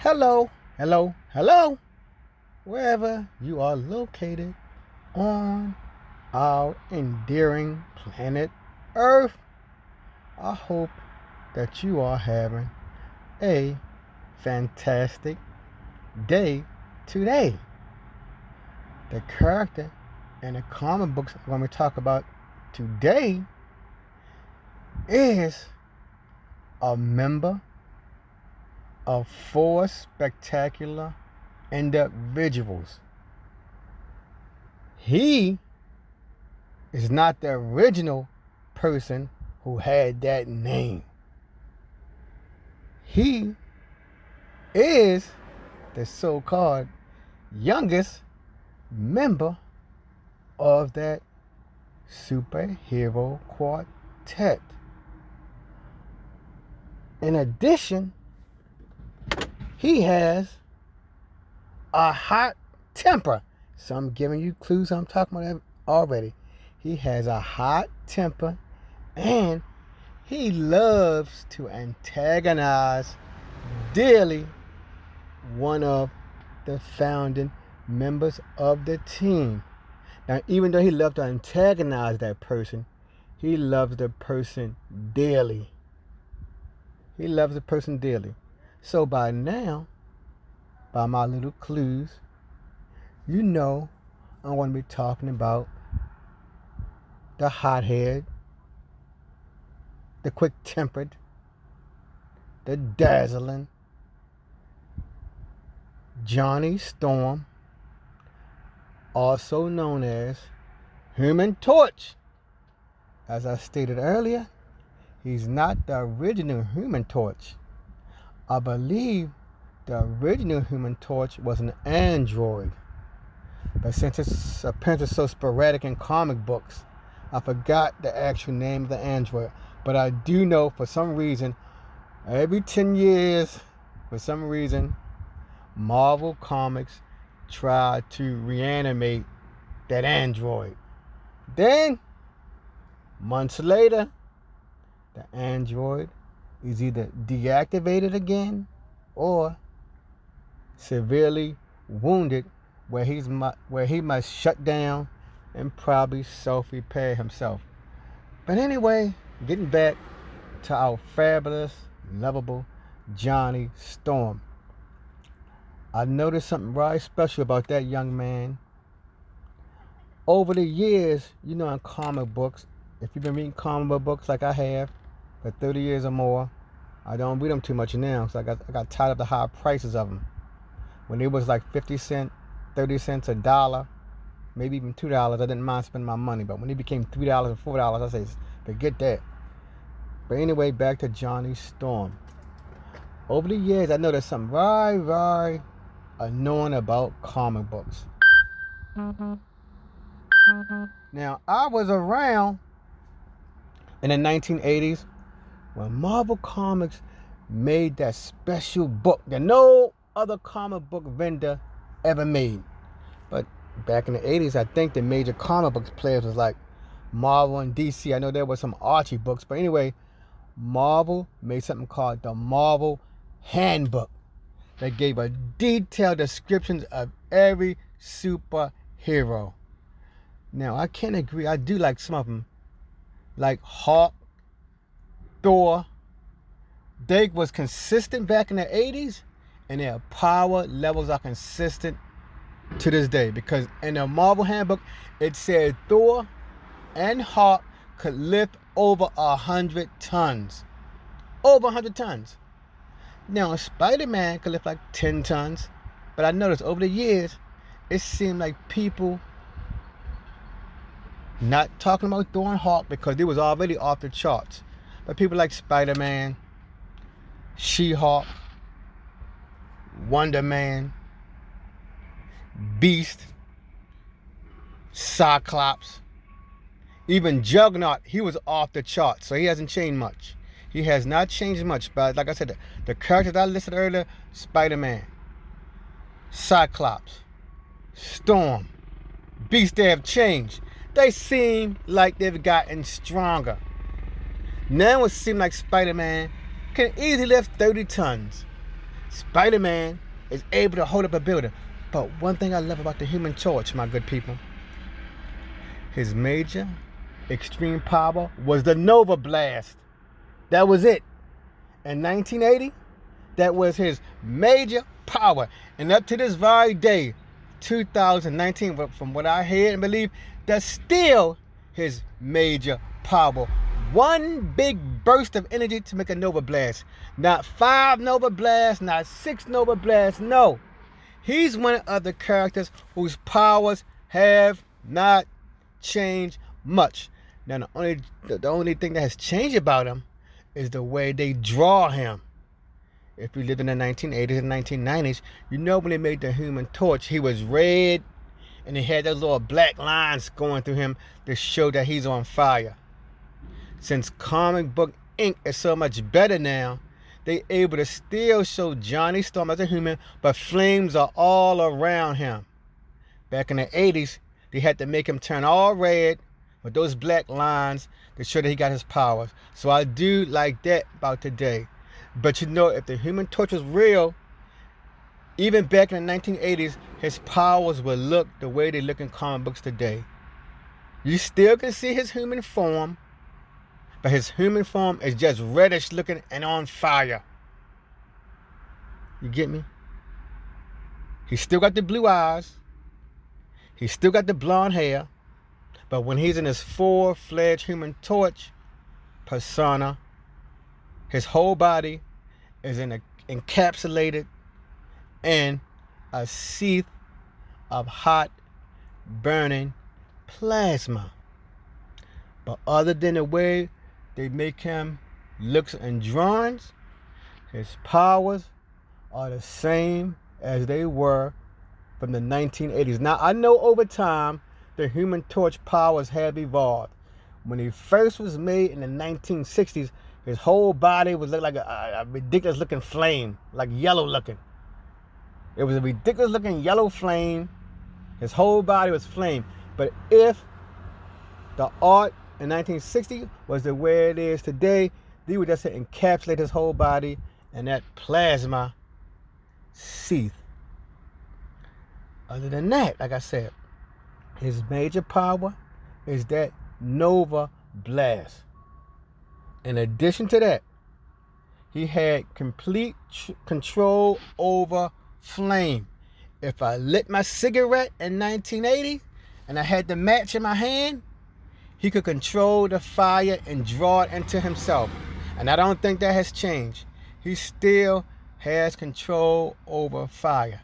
Hello, hello, hello, wherever you are located on our endearing planet Earth. I hope that you are having a fantastic day today. The character in the comic books when we talk about today is a member of four spectacular individuals. He is not the original person who had that name. He is the so-called youngest member of that superhero quartet. In addition, he has a hot temper. So I'm giving you clues I'm talking about already. He has a hot temper and he loves to antagonize dearly one of the founding members of the team. Now, even though he loves to antagonize that person, he loves the person dearly. He loves the person dearly. So by now, by my little clues, you know I'm going to be talking about the hothead, the quick-tempered, the dazzling Johnny Storm, also known as Human Torch. As I stated earlier, he's not the original Human Torch. I believe the original Human Torch was an android. But since its appearance is so sporadic in comic books, I forgot the actual name of the android. But I do know for some reason, every 10 years, for some reason, Marvel Comics tried to reanimate that android. Then, months later, the android is either deactivated again or severely wounded where he must shut down and probably self-repair himself. But anyway, getting back to our fabulous, lovable Johnny Storm. I noticed something right special about that young man. Over the years, in comic books, if you've been reading comic books like I have for 30 years or more, I don't read them too much now, so I got tired of the high prices of them. When it was like 50 cents, 30 cents, $1, maybe even $2, I didn't mind spending my money. But when it became $3 and $4, I say, forget that. But anyway, back to Johnny Storm. Over the years, I noticed something very annoying about comic books. Now, I was around in the 1980s when Marvel Comics made that special book that no other comic book vendor ever made. But back in the 80s, I think the major comic book players was like Marvel and DC. I know there were some Archie books, but anyway, Marvel made something called the Marvel Handbook that gave a detailed descriptions of every superhero. Now, I can't agree. I do like some of them, like Hulk, Thor. They was consistent back in the 80s, and their power levels are consistent to this day. Because in the Marvel Handbook, it said Thor and Hulk could lift over 100 tons. Over 100 tons. Now, Spider-Man could lift like 10 tons. But I noticed over the years, it seemed like people not talking about Thor and Hulk because they was already off the charts. But people like Spider-Man, She-Hulk, Wonder Man, Beast, Cyclops, even Juggernaut, he was off the charts, so he hasn't changed much. He has not changed much, but like I said, the characters I listed earlier, Spider-Man, Cyclops, Storm, Beast, they have changed. They seem like they've gotten stronger. Now it seems like Spider-Man can easily lift 30 tons. Spider-Man is able to hold up a building. But one thing I love about the Human Torch, my good people, his major extreme power was the Nova Blast. That was it. In 1980, that was his major power. And up to this very day, 2019, from what I hear and believe, that's still his major power. One big burst of energy to make a Nova Blast. Not 5 Nova Blasts, not 6 Nova Blasts. No. He's one of the characters whose powers have not changed much. Now, the only thing that has changed about him is the way they draw him. If you lived in the 1980s and 1990s, you know when they made the Human Torch, he was red and he had those little black lines going through him to show that he's on fire. Since comic book ink is so much better now, they able to still show Johnny Storm as a human, but flames are all around him. Back in the 80s, they had to make him turn all red with those black lines to show that he got his powers. So I do like that about today. But you know, if the Human Torch was real, even back in the 1980s, his powers would look the way they look in comic books today. You still can see his human form, but his human form is just reddish looking and on fire. You get me? He still got the blue eyes. He still got the blonde hair. But when he's in his full-fledged Human Torch persona, his whole body is encapsulated in a sheath of hot, burning plasma. But other than the way they make him look in drawings, his powers are the same as they were from the 1980s. Now, I know over time, the Human Torch powers have evolved. When he first was made in the 1960s, his whole body was like a ridiculous looking flame, like yellow looking. It was a ridiculous looking yellow flame. His whole body was flame. But if the art in 1960 was the way it is today, they would just encapsulate his whole body in that plasma sheath. Other than that, like I said, his major power is that Nova Blast. In addition to that, he had complete control over flame. If I lit my cigarette in 1980 and I had the match in my hand, he could control the fire and draw it into himself. And I don't think that has changed. He still has control over fire.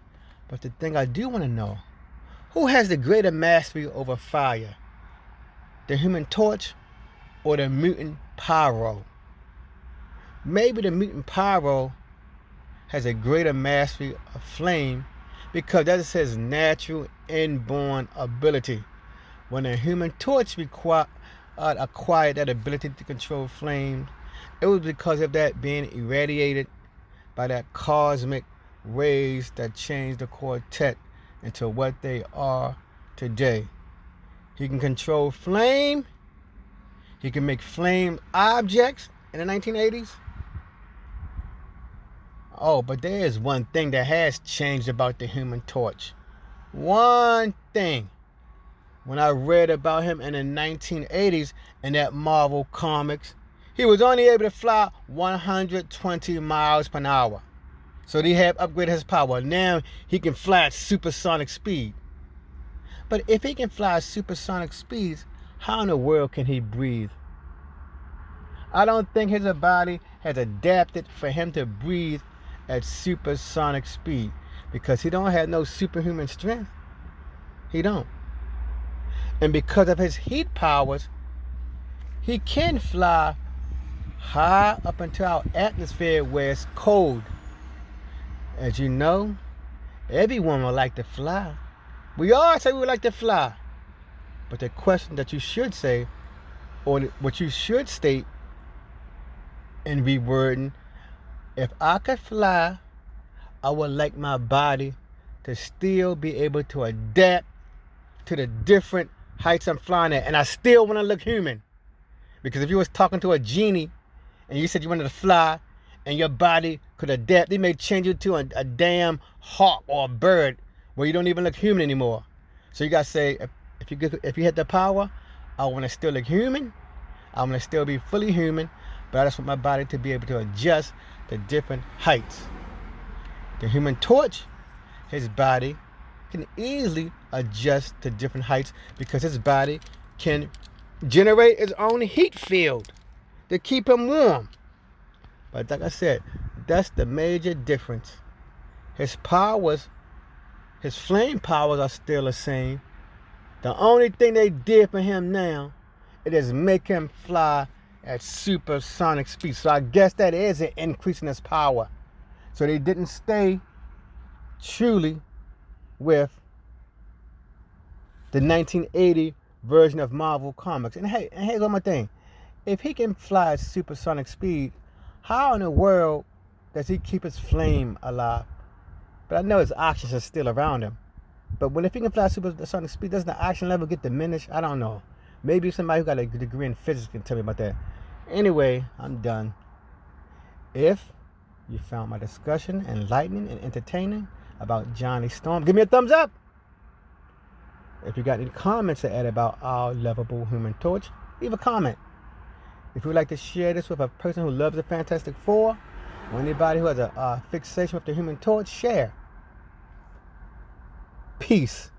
But the thing I do want to know, who has the greater mastery over fire? The Human Torch or the mutant Pyro? Maybe the mutant Pyro has a greater mastery of flame because that is his natural inborn ability. When the Human Torch acquired that ability to control flames, it was because of that being irradiated by that cosmic rays that changed the quartet into what they are today. He can control flame. He can make flame objects in the 1980s. Oh, but there is one thing that has changed about the Human Torch. One thing. When I read about him in the 1980s in that Marvel Comics, he was only able to fly 120 miles per hour. So they have upgraded his power. Now he can fly at supersonic speed. But if he can fly at supersonic speeds, how in the world can he breathe? I don't think his body has adapted for him to breathe at supersonic speed because he don't have no superhuman strength. He don't. And because of his heat powers, he can fly high up into our atmosphere where it's cold. As you know, everyone would like to fly. We all say we would like to fly. But the question that you should say, or what you should state in rewording, if I could fly, I would like my body to still be able to adapt to the different heights I'm flying at. And I still want to look human. Because if you was talking to a genie and you said you wanted to fly and your body could adapt. They may change you to a damn hawk or a bird where you don't even look human anymore. So you gotta say, if you had the power, I want to still look human. I want to still be fully human, but I just want my body to be able to adjust to different heights. The Human Torch, his body can easily adjust to different heights because his body can generate its own heat field to keep him warm. But like I said, that's the major difference. His powers, his flame powers are still the same. The only thing they did for him now, it is make him fly at supersonic speed. So I guess that is an increase in his power. So they didn't stay truly with the 1980 version of Marvel Comics. And here's one more thing. If he can fly at supersonic speed, how in the world does he keep his flame alive? But I know his oxygen is still around him. But if he can fly at supersonic speed, doesn't the oxygen level get diminished? I don't know. Maybe somebody who got a degree in physics can tell me about that. Anyway, I'm done. If you found my discussion enlightening and entertaining about Johnny Storm, give me a thumbs up. If you got any comments to add about our lovable Human Torch, leave a comment. If you would like to share this with a person who loves the Fantastic Four, or anybody who has a fixation with the Human Torch, share. Peace.